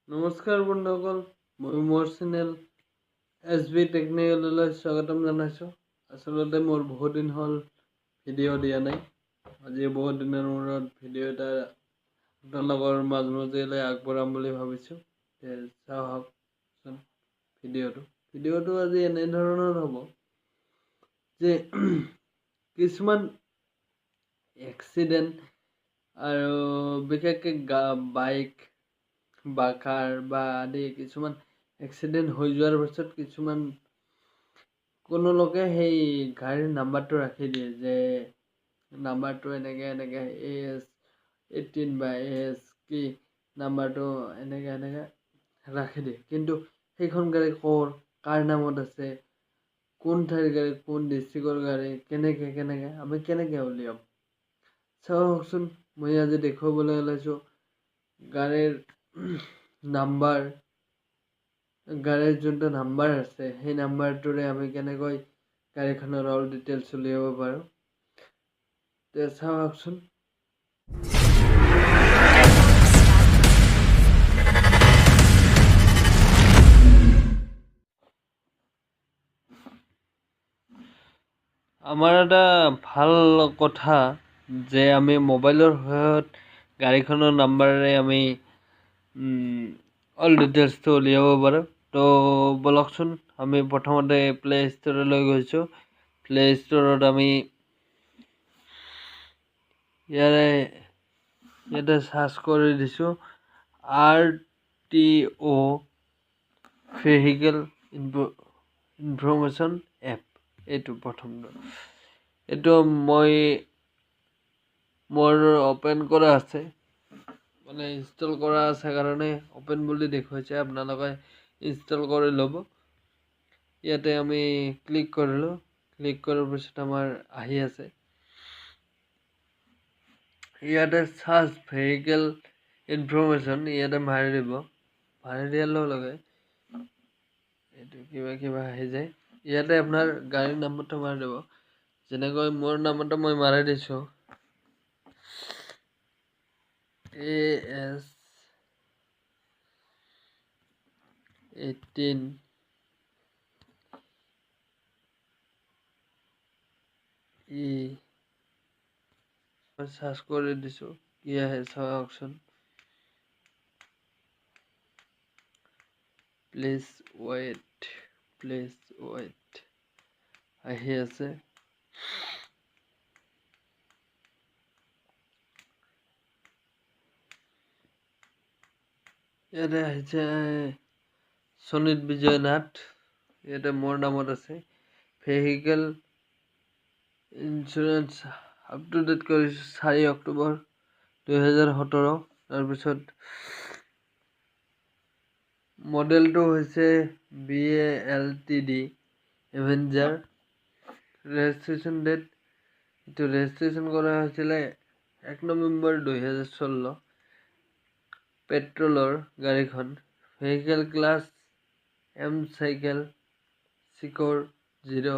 নমস্কাৰ বন্ধুসকল, মই মোৰ চেনেল SB টেকনিকেললৈ স্বাগতম জনাইছোঁ। আচলতে মোৰ বহুত দিন হ'ল ভিডিঅ' দিয়া নাই। আজি বহুত দিনৰ মূৰত ভিডিঅ' এটা আপোনালোকৰ মাজমজিয়ালৈ আগবঢ়াম বুলি ভাবিছোঁ। চাওকচোন ভিডিঅ'টো আজি এনেধৰণৰ হ'ব যে কিছুমান এক্সিডেণ্ট আৰু বিশেষকৈ বাইক বা কাৰ বা আদি কিছুমান এক্সিডেণ্ট হৈ যোৱাৰ পাছত কিছুমান কোনো লোকে সেই গাড়ীৰ নাম্বাৰটো ৰাখি দিয়ে যে নাম্বাৰটো এনেকৈ AS18 বা AS কি নাম্বাৰটো এনেকৈ ৰাখি দিয়ে। কিন্তু সেইখন গাড়ী কাৰ নামত আছে, কোন ঠাইৰ গাড়ী, কোন ডিষ্ট্ৰিক্টৰ গাড়ী, কেনেকৈ আমি কেনেকৈ উলিয়াম চাওকচোন। মই আজি দেখুৱাবলৈ ওলাইছোঁ গাড়ীৰ নাম্বাৰ, গাড়ীৰ যোনটো নাম্বাৰ আছে সেই নাম্বাৰটোৰে আমি কেনেকৈ গাড়ীখনৰ অল ডিটেইলছ উলিয়াব পাৰোঁ। তে চাওকচোন। আমাৰ এটা ভাল কথা যে আমি মোবাইলৰ সহায়ত গাড়ীখনৰ নাম্বাৰেৰে আমি অল ডিটেইলছটো উলিয়াব পাৰোঁ। তো বলকচোন, আমি প্ৰথমতে প্লে' ষ্ট'ৰলৈ গৈছোঁ। প্লে' ষ্ট'ৰত আমি ইয়াতে চাৰ্চ কৰি দিছোঁ RTO ভেহিকেল ইনফৰমেশ্যন এপ। এইটো প্ৰথমটো, এইটো মোৰ অ'পেন কৰা আছে, মানে ইনষ্টল কৰা আছে কাৰণে অ'পেন বুলি দেখুৱাইছে। আপোনালোকে ইনষ্টল কৰি ল'ব। ইয়াতে আমি ক্লিক কৰিলোঁ। ক্লিক কৰাৰ পিছত আমাৰ আহি আছে ইয়াতে চাৰ্চ ভেহিকেল ইনফৰমেশ্যন। ইয়াতে মাৰি দিব। মাৰি দিয়াৰ লগে লগে এইটো কিবা আহি যায়। ইয়াতে আপোনাৰ গাড়ীৰ নাম্বাৰটো মাৰি দিব। যেনেকৈ মোৰ নাম্বাৰটো মই মাৰি দিছোঁ AS18 চাৰ্চ কৰি দিছোঁ, কি আহে চাওকচোন। প্লিজ ৱেইট আহি আছে। ইয়াতে আহিছে সুনীত বিজয় নাথ। ইয়াতে মোৰ নামত আছে। Vehicle insurance up to date কৰিছোঁ 4 অক্টোবৰ 2017। তাৰপিছত মডেলটো হৈছে BALTD এভেঞ্জাৰ। ৰেজিষ্ট্ৰেশ্যন ডেট, এইটো ৰেজিষ্ট্ৰেশ্যন কৰা হৈছিলে 1 নৱেম্বৰ 2016। পেট্ৰলৰ গাড়ীখন। ভেহিকেল ক্লাছ M চাইকেল চিকৰ 0।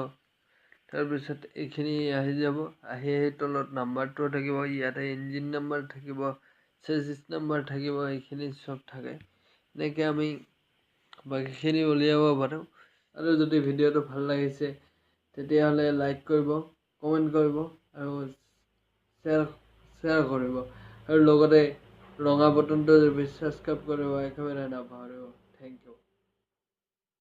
তাৰপিছত এইখিনি আহি যাব। আহি তলত নাম্বাৰটো থাকিব। ইয়াতে ইঞ্জিন নাম্বাৰ থাকিব, চেচিছ নাম্বাৰ থাকিব, এইখিনি চব থাকে। এনেকৈ আমি বাকীখিনি উলিয়াব পাৰোঁ। আৰু যদি ভিডিঅ'টো ভাল লাগিছে তেতিয়াহ'লে লাইক কৰিব, কমেণ্ট কৰিব আৰু শ্বেয়াৰ কৰিব। আৰু লগতে ৰঙা বটনটো ছাবস্ক্ৰাইব কৰিব একেবাৰে নাপাহৰিব। Thank U.